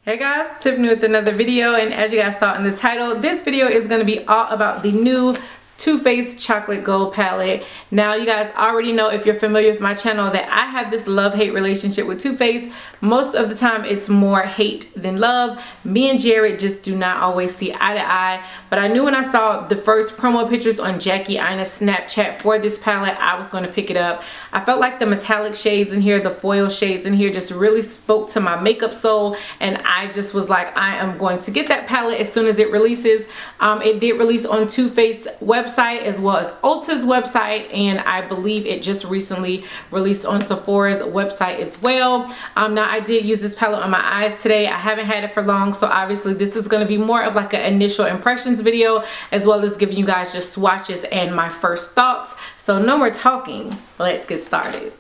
Hey guys, Tiffany with another video, and as you guys saw in the title, this video is going to be all about the new Too Faced Chocolate Gold palette. Now you guys already know, if you're familiar with my channel, that I have this love-hate relationship with Too Faced. Most of the time it's more hate than love. Me and Jared just do not always see eye to eye, but I knew when I saw the first promo pictures on Jackie Ina's Snapchat for this palette, I was going to pick it up. I felt like the metallic shades in here, the foil shades in here just really spoke to my makeup soul, and I just was like, I am going to get that palette as soon as it releases. It did release on Too Faced website as well as Ulta's website, and I believe it just recently released on Sephora's website as well. Now I did use this palette on my eyes today. I haven't had it for long, so obviously this is going to be more of like an initial impressions video, as well as giving you guys just swatches and my first thoughts. So no more talking, let's get started.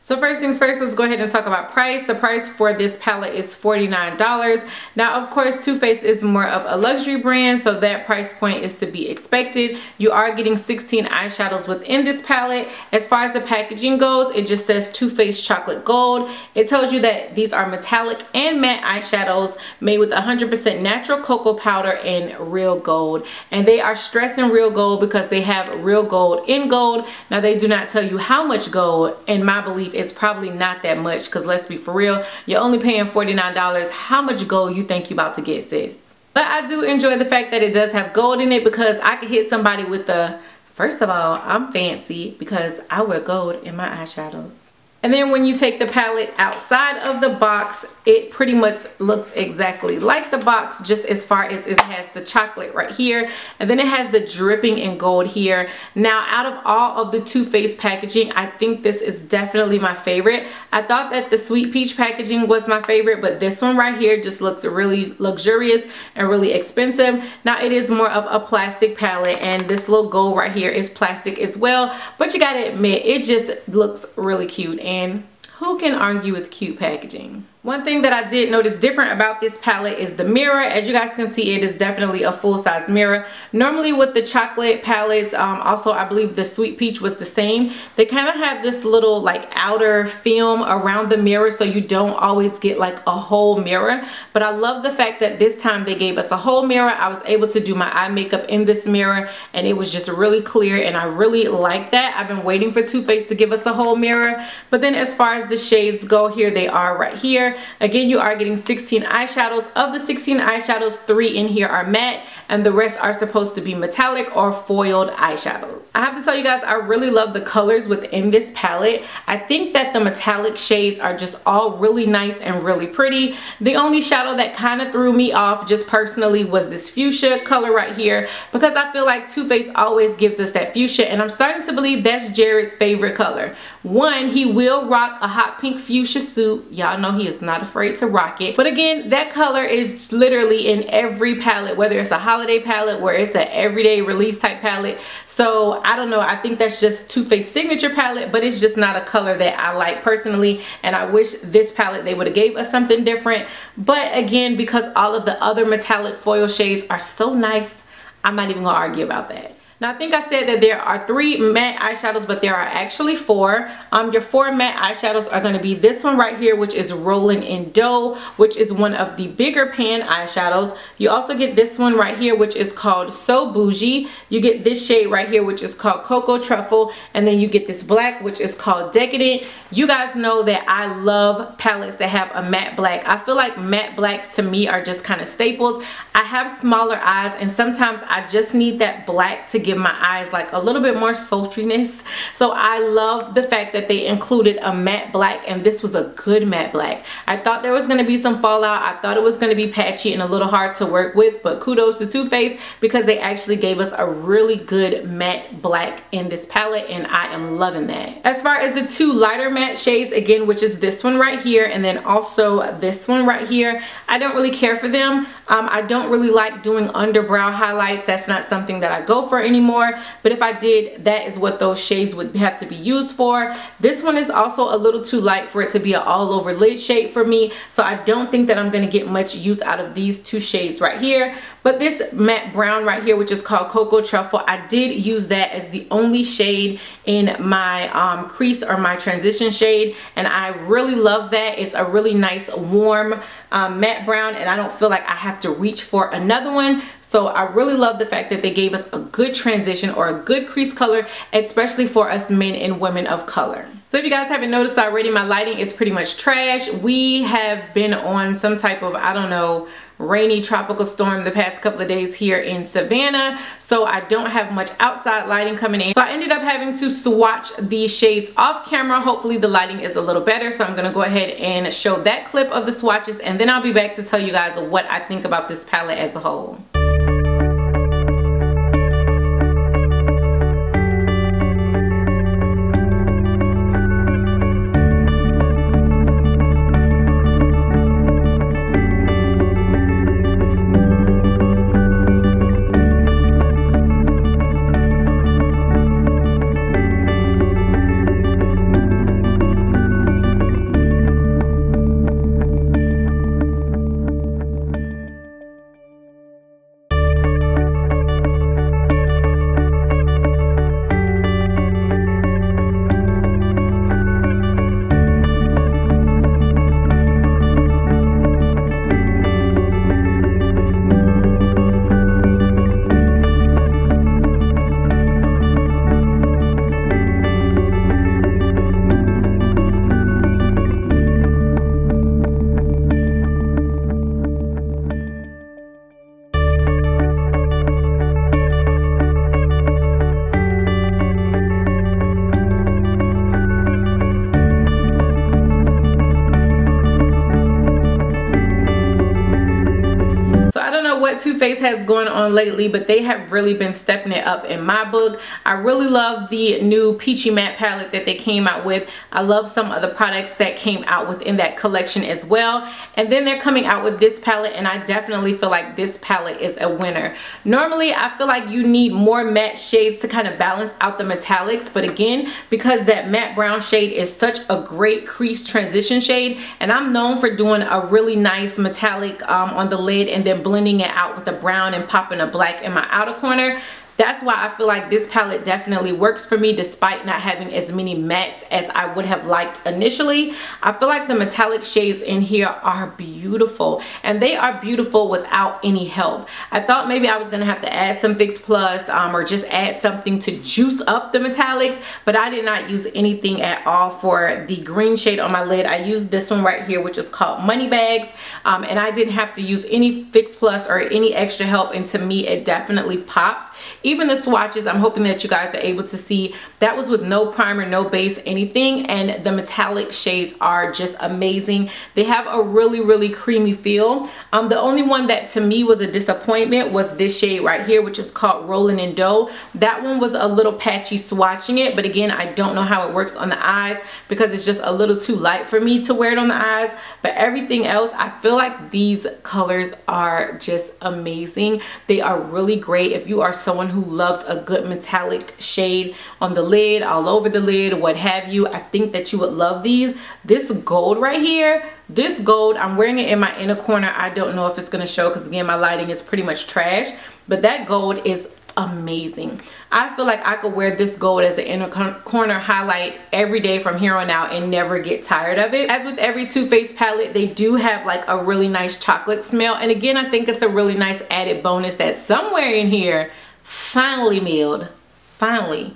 So first things first, let's go ahead and talk about price. The price for this palette is $49. Now, of course, Too Faced is more of a luxury brand, so that price point is to be expected. You are getting 16 eyeshadows within this palette. As far as the packaging goes, it just says Too Faced Chocolate Gold. It tells you that these are metallic and matte eyeshadows made with 100% natural cocoa powder and real gold. And they are stressing real gold because they have real gold in gold. Now, they do not tell you how much gold. In my belief, it's probably not that much, because let's be for real, you're only paying $49. How much gold you think you about to get, sis? But I do enjoy the fact that it does have gold in it, because I could hit somebody with the, first of all, I'm fancy because I wear gold in my eyeshadows. And then when you take the palette outside of the box, it pretty much looks exactly like the box, just as far as it has the chocolate right here, and then it has the dripping in gold here. Now, out of all of the Too Faced packaging, I think this is definitely my favorite. I thought that the Sweet Peach packaging was my favorite, but this one right here just looks really luxurious and really expensive. Now, it is more of a plastic palette, and this little gold right here is plastic as well, but you gotta admit, it just looks really cute. And who can argue with cute packaging? One thing that I did notice different about this palette is the mirror. As you guys can see, it is definitely a full-size mirror. Normally with the chocolate palettes, also I believe the Sweet Peach was the same. They kind of have this little like outer film around the mirror, so you don't always get like a whole mirror. But I love the fact that this time they gave us a whole mirror. I was able to do my eye makeup in this mirror, and it was just really clear, and I really like that. I've been waiting for Too Faced to give us a whole mirror. But then as far as the shades go, here they are right here. Again, you are getting 16 eyeshadows. Of the 16 eyeshadows, 3 in here are matte, and the rest are supposed to be metallic or foiled eyeshadows. I have to tell you guys, I really love the colors within this palette. I think that the metallic shades are just all really nice and really pretty. The only shadow that kind of threw me off just personally was this fuchsia color right here, because I feel like Too Faced always gives us that fuchsia, and I'm starting to believe that's Jared's favorite color. One, he will rock a hot pink fuchsia suit. Y'all know he is not afraid to rock it. But again, that color is literally in every palette, whether it's a holiday palette, where it's an everyday release type palette. So I don't know, I think that's just Too Faced signature palette, but it's just not a color that I like personally, and I wish this palette they would have gave us something different. But again, because all of the other metallic foil shades are so nice, I'm not even gonna argue about that. Now, I think I said that there are 3 matte eyeshadows, but there are actually 4. Your 4 matte eyeshadows are going to be this one right here, which is Rolling in Dough, which is one of the bigger pan eyeshadows. You also get this one right here, which is called So Bougie. You get this shade right here, which is called Cocoa Truffle, and then you get this black, which is called Decadent. You guys know that I love palettes that have a matte black. I feel like matte blacks to me are just kind of staples. I have smaller eyes, and sometimes I just need that black to give my eyes like a little bit more sultriness. So I love the fact that they included a matte black, and this was a good matte black. I thought there was going to be some fallout. I thought it was going to be patchy and a little hard to work with, but kudos to Too Faced, because they actually gave us a really good matte black in this palette, and I am loving that. As far as the 2 lighter matte shades, again, which is this one right here, and then also this one right here, I don't really care for them. I don't really like doing underbrow highlights. That's not something that I go for anymore, but if I did, that is what those shades would have to be used for. This one is also a little too light for it to be an all over lid shade for me, so I don't think that I'm going to get much use out of these 2 shades right here. But this matte brown right here, which is called Cocoa Truffle, I did use that as the only shade in my crease or my transition shade, and I really love that. It's a really nice warm matte brown, and I don't feel like I have to reach for another one. So I really love the fact that they gave us a good transition or a good crease color, especially for us men and women of color. So if you guys haven't noticed already, my lighting is pretty much trash. We have been on some type of, I don't know, rainy tropical storm the past couple of days here in Savannah, so I don't have much outside lighting coming in. So I ended up having to swatch these shades off camera. Hopefully the lighting is a little better, so I'm gonna go ahead and show that clip of the swatches, and then I'll be back to tell you guys what I think about this palette as a whole. What Too Faced has going on lately, but they have really been stepping it up in my book. I really love the new Peachy Matte palette that they came out with. I love some of the products that came out within that collection as well. And then they're coming out with this palette, and I definitely feel like this palette is a winner. Normally, I feel like you need more matte shades to kind of balance out the metallics, but again, because that matte brown shade is such a great crease transition shade, and I'm known for doing a really nice metallic on the lid and then blending it out with the brown and popping a black in my outer corner. That's why I feel like this palette definitely works for me despite not having as many mattes as I would have liked initially. I feel like the metallic shades in here are beautiful, and they are beautiful without any help. I thought maybe I was going to have to add some Fix Plus or just add something to juice up the metallics, but I did not use anything at all for the green shade on my lid. I used this one right here, which is called Money Bags, and I didn't have to use any Fix Plus or any extra help, and to me it definitely pops. Even the swatches, I'm hoping that you guys are able to see, that was with no primer, no base, anything, and the metallic shades are just amazing. They have a really creamy feel. The only one that to me was a disappointment was this shade right here, which is called Rolling in Dough. That one was a little patchy swatching it, but again, I don't know how it works on the eyes because it's just a little too light for me to wear it on the eyes. But everything else, I feel like these colors are just amazing. They are really great if you are someone who loves a good metallic shade on the lid, all over the lid, what have you. I think that you would love these. This gold right here, this gold, I'm wearing it in my inner corner. I don't know if it's going to show because again, my lighting is pretty much trash, but that gold is amazing. I feel like I could wear this gold as an inner corner highlight every day from here on out and never get tired of it. As with every Too Faced palette, they do have like a really nice chocolate smell, and again, I think it's a really nice added bonus that somewhere in here finally milled, finally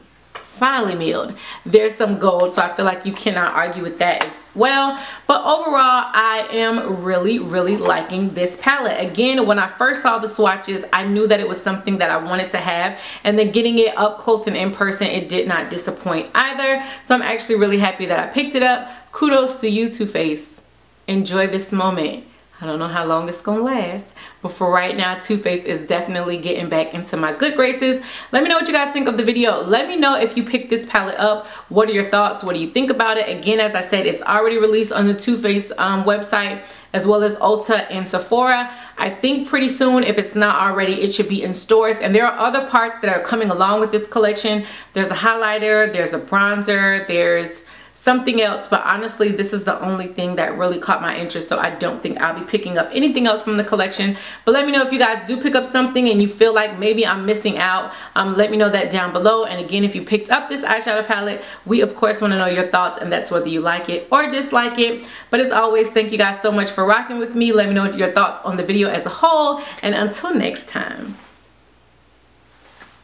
milled, there's some gold, so I feel like you cannot argue with that as well. But overall, I am really liking this palette. Again, when I first saw the swatches, I knew that it was something that I wanted to have, and then getting it up close and in person, it did not disappoint either. So I'm actually really happy that I picked it up. Kudos to you, Too Faced. Enjoy this moment. I don't know how long it's gonna last, but for right now, Too Faced is definitely getting back into my good graces. Let me know what you guys think of the video. Let me know if you picked this palette up. What are your thoughts? What do you think about it? Again, as I said, it's already released on the Too Faced website, as well as Ulta and Sephora. I think pretty soon, if it's not already, it should be in stores. And there are other parts that are coming along with this collection. There's a highlighter, there's a bronzer, there's something else, but honestly this is the only thing that really caught my interest, so I don't think I'll be picking up anything else from the collection. But let me know if you guys do pick up something and you feel like maybe I'm missing out. Let me know that down below. And again, if you picked up this eyeshadow palette, we of course want to know your thoughts, and that's whether you like it or dislike it. But as always, thank you guys so much for rocking with me. Let me know your thoughts on the video as a whole, and until next time,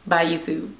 bye YouTube.